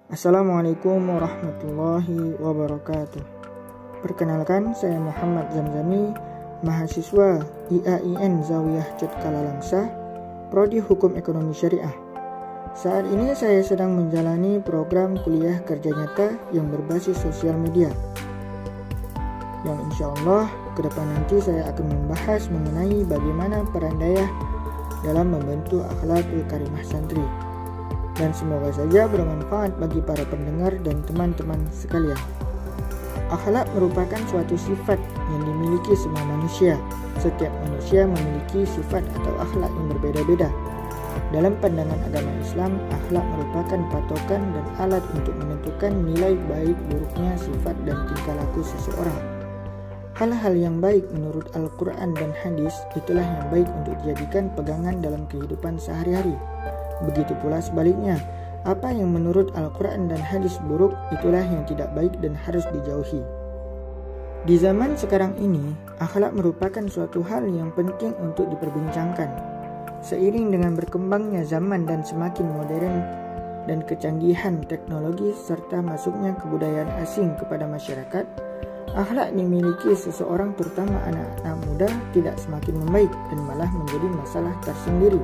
Assalamualaikum warahmatullahi wabarakatuh. Perkenalkan, saya Muhammad Zamzami, mahasiswa IAIN Zawiyah Cutkalalangsa, Prodi Hukum Ekonomi Syariah. Saat ini saya sedang menjalani program kuliah kerja nyata yang berbasis sosial media, yang insya Allah ke depan nanti saya akan membahas mengenai bagaimana peran dayah dalam membentuk akhlakul karimah santri. Dan semoga saja bermanfaat bagi para pendengar dan teman-teman sekalian. Akhlak merupakan suatu sifat yang dimiliki semua manusia. Setiap manusia memiliki sifat atau akhlak yang berbeda-beda. Dalam pandangan agama Islam, akhlak merupakan patokan dan alat untuk menentukan nilai baik buruknya sifat dan tingkah laku seseorang. Hal-hal yang baik menurut Al-Quran dan hadis itulah yang baik untuk dijadikan pegangan dalam kehidupan sehari-hari. Begitu pula sebaliknya, apa yang menurut Al-Quran dan hadis buruk itulah yang tidak baik dan harus dijauhi. Di zaman sekarang ini, akhlak merupakan suatu hal yang penting untuk diperbincangkan. Seiring dengan berkembangnya zaman dan semakin modern dan kecanggihan teknologi serta masuknya kebudayaan asing kepada masyarakat, akhlak dimiliki seseorang terutama anak-anak muda tidak semakin membaik dan malah menjadi masalah tersendiri.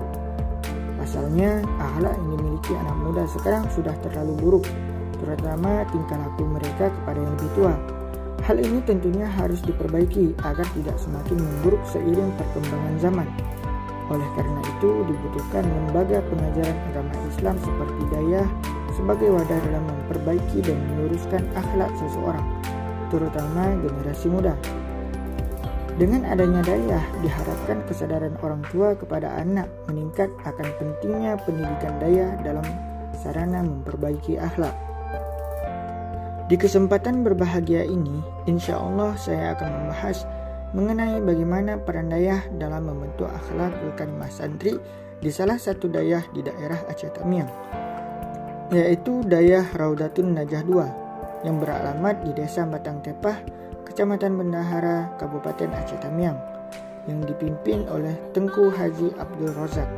Pasalnya, akhlak yang dimiliki anak muda sekarang sudah terlalu buruk, terutama tingkah laku mereka kepada yang lebih tua. Hal ini tentunya harus diperbaiki agar tidak semakin memburuk seiring perkembangan zaman. Oleh karena itu, dibutuhkan lembaga pengajaran agama Islam seperti dayah sebagai wadah dalam memperbaiki dan meluruskan akhlak seseorang, terutama generasi muda. Dengan adanya dayah, diharapkan kesadaran orang tua kepada anak meningkat akan pentingnya pendidikan dayah dalam sarana memperbaiki akhlak. Di kesempatan berbahagia ini, insya Allah saya akan membahas mengenai bagaimana peran dayah dalam membentuk akhlakul karimah santri di salah satu dayah di daerah Aceh Tamiang, yaitu dayah Raudatun Najah II yang beralamat di Desa Batang Tepah, Kecamatan Bendahara, Kabupaten Aceh Tamiang, yang dipimpin oleh Tengku Haji Abdul Razak.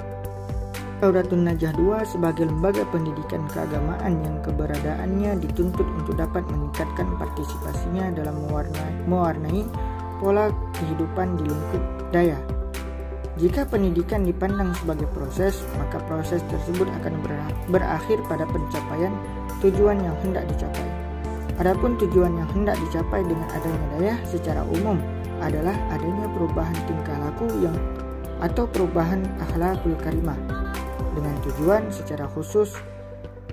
Raudatun Najah II sebagai lembaga pendidikan keagamaan yang keberadaannya dituntut untuk dapat meningkatkan partisipasinya dalam mewarnai pola kehidupan di lingkup dayah. Jika pendidikan dipandang sebagai proses, maka proses tersebut akan berakhir pada pencapaian tujuan yang hendak dicapai. Adapun tujuan yang hendak dicapai dengan adanya dayah secara umum adalah adanya perubahan tingkah laku atau perubahan akhlakul karimah, dengan tujuan secara khusus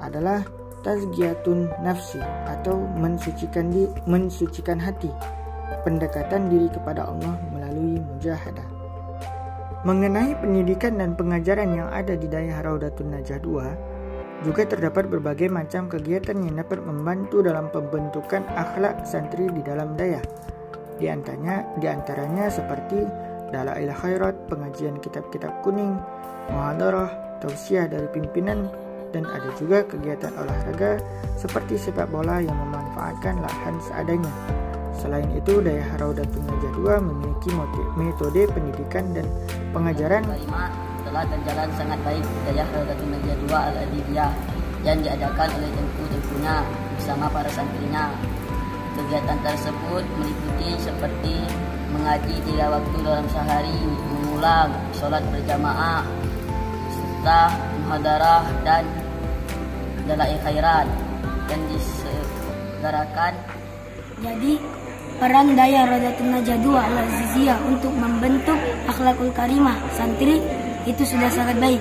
adalah tazkiyatun nafsi atau mensucikan hati, pendekatan diri kepada Allah melalui mujahadah. Mengenai pendidikan dan pengajaran yang ada di dayah Raudatun Najah II, juga terdapat berbagai macam kegiatan yang dapat membantu dalam pembentukan akhlak santri di dalam dayah. Di antaranya seperti Dalail Khairat, pengajian kitab-kitab kuning, muhadarah, tausiah dari pimpinan, dan ada juga kegiatan olahraga seperti sepak bola yang memanfaatkan lahan seadanya. Selain itu, dayah Raudatun Najah II memiliki metode pendidikan dan pengajaran telah berjalan sangat baik dayah Raudatun Najah II Al-Adidiyah yang diadakan oleh tengku-tengkunya bersama para santrinya. Kegiatan tersebut meliputi seperti mengaji 3 waktu dalam sehari, mengulang sholat berjamaah, serta muhadarah dan dalail khairat yang diselenggarakan. Jadi, peran dayah Raudatun Najah II Al-Aziziyah untuk membentuk akhlakul karimah santri itu sudah sangat baik.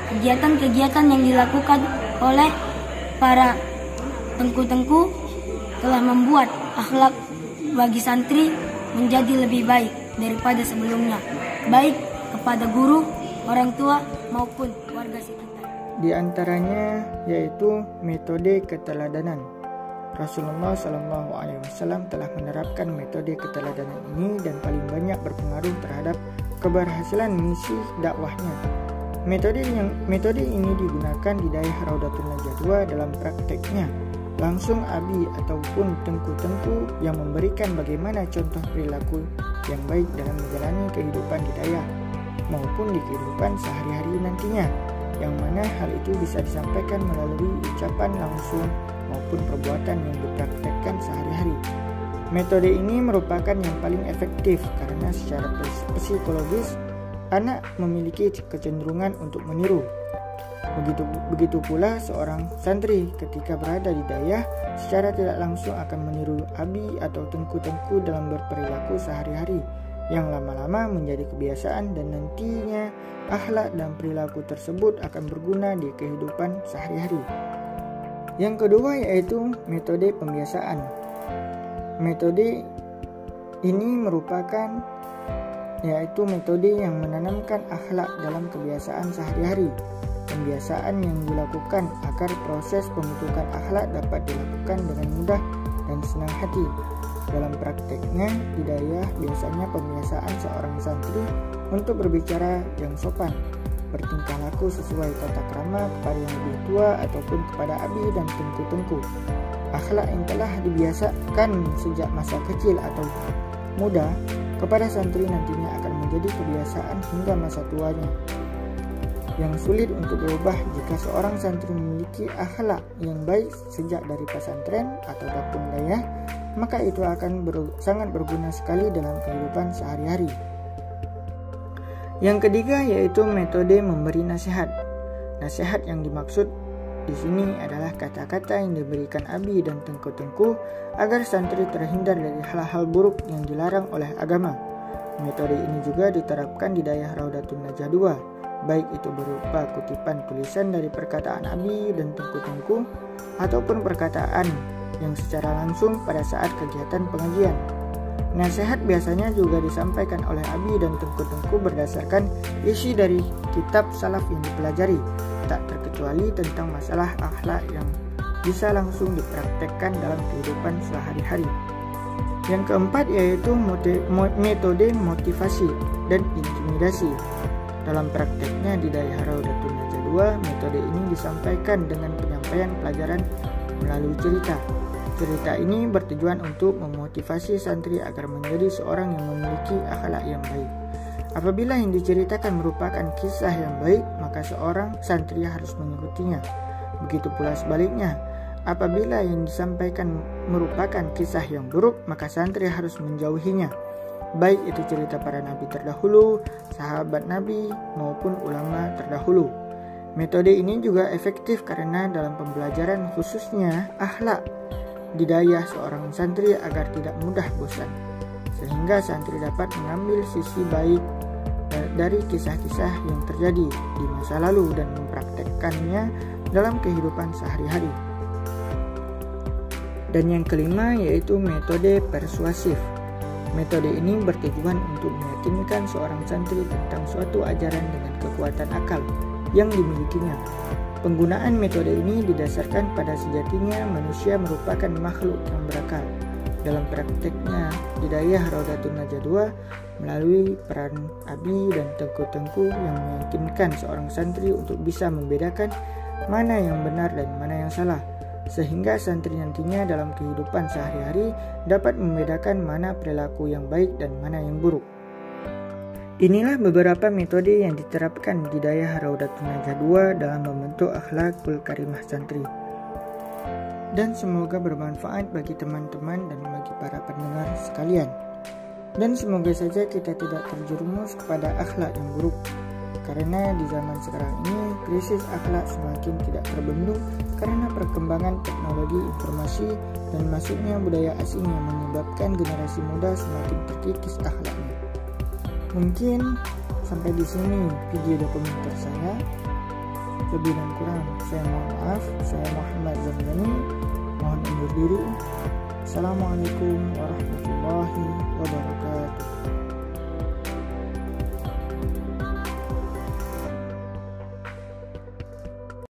Kegiatan-kegiatan yang dilakukan oleh para tengku-tengku telah membuat akhlak bagi santri menjadi lebih baik daripada sebelumnya, baik kepada guru, orang tua maupun warga sekitar. Di antaranya yaitu metode keteladanan. Rasulullah SAW telah menerapkan metode keteladanan ini dan paling banyak berpengaruh terhadap keberhasilan misi dakwahnya. Metode ini digunakan di dayah Raudatun Najah II dalam prakteknya. Langsung abi ataupun tengku-tengku yang memberikan bagaimana contoh perilaku yang baik dalam menjalani kehidupan di dayah maupun di kehidupan sehari-hari nantinya. yang mana hal itu bisa disampaikan melalui ucapan langsung maupun perbuatan yang dipraktekkan sehari-hari. Metode ini merupakan yang paling efektif karena secara psikologis anak memiliki kecenderungan untuk meniru. Begitu pula seorang santri ketika berada di dayah secara tidak langsung akan meniru abi atau tengku-tengku dalam berperilaku sehari-hari yang lama-lama menjadi kebiasaan dan nantinya akhlak dan perilaku tersebut akan berguna di kehidupan sehari-hari. Yang kedua yaitu metode pembiasaan. Metode ini merupakan yaitu metode yang menanamkan akhlak dalam kebiasaan sehari-hari. Pembiasaan yang dilakukan agar proses pembentukan akhlak dapat dilakukan dengan mudah dan senang hati. Dalam prakteknya, di dayah biasanya pembiasaan seorang santri untuk berbicara yang sopan, bertingkah laku sesuai tata krama kepada yang lebih tua ataupun kepada abi dan tengku-tengku. Akhlak yang telah dibiasakan sejak masa kecil atau muda kepada santri nantinya akan menjadi kebiasaan hingga masa tuanya. Yang sulit untuk berubah jika seorang santri memiliki akhlak yang baik sejak dari pesantren atau dapur dayah, maka itu akan sangat berguna sekali dalam kehidupan sehari-hari. Yang ketiga yaitu metode memberi nasihat. Nasihat yang dimaksud di sini adalah kata-kata yang diberikan abi dan tengku-tengku agar santri terhindar dari hal-hal buruk yang dilarang oleh agama. Metode ini juga diterapkan di dayah Raudatun Najah 2, baik itu berupa kutipan tulisan dari perkataan abi dan tengku-tengku ataupun perkataan yang secara langsung pada saat kegiatan pengajian. Nasihat biasanya juga disampaikan oleh abi dan tengku-tengku berdasarkan isi dari kitab salaf yang dipelajari, tak terkecuali tentang masalah akhlak yang bisa langsung dipraktekkan dalam kehidupan sehari-hari. Yang keempat yaitu metode motivasi dan intimidasi. Dalam prakteknya di dayah Raudatun Najah 2, metode ini disampaikan dengan penyampaian pelajaran melalui cerita. Cerita ini bertujuan untuk memotivasi santri agar menjadi seorang yang memiliki akhlak yang baik. Apabila yang diceritakan merupakan kisah yang baik, maka seorang santri harus mengikutinya. Begitu pula sebaliknya, apabila yang disampaikan merupakan kisah yang buruk, maka santri harus menjauhinya. Baik itu cerita para nabi terdahulu, sahabat nabi, maupun ulama terdahulu. Metode ini juga efektif karena dalam pembelajaran khususnya akhlak di dayah seorang santri agar tidak mudah bosan, sehingga santri dapat mengambil sisi baik dari kisah-kisah yang terjadi di masa lalu dan mempraktekkannya dalam kehidupan sehari-hari. Dan yang kelima yaitu metode persuasif. Metode ini bertujuan untuk meyakinkan seorang santri tentang suatu ajaran dengan kekuatan akal yang dimilikinya. Penggunaan metode ini didasarkan pada sejatinya manusia merupakan makhluk yang berakal. Dalam prakteknya di dayah Raudatun Najah 2 melalui peran abi dan tengku-tengku yang meyakinkan seorang santri untuk bisa membedakan mana yang benar dan mana yang salah, sehingga santri nantinya dalam kehidupan sehari-hari dapat membedakan mana perilaku yang baik dan mana yang buruk. Inilah beberapa metode yang diterapkan di dayah Raudatun Najah 2 dalam membentuk akhlakul karimah santri. Dan semoga bermanfaat bagi teman-teman dan bagi para pendengar sekalian. Dan semoga saja kita tidak terjerumus kepada akhlak yang buruk. Karena di zaman sekarang ini krisis akhlak semakin tidak terbendung karena perkembangan teknologi informasi dan masuknya budaya asing yang menyebabkan generasi muda semakin terkikis akhlaknya. Mungkin sampai di sini video dokumenter saya. Lebih dan kurang saya mohon maaf. Saya Muhammad Zamzami, mohon undur diri. Assalamualaikum warahmatullahi wabarakatuh.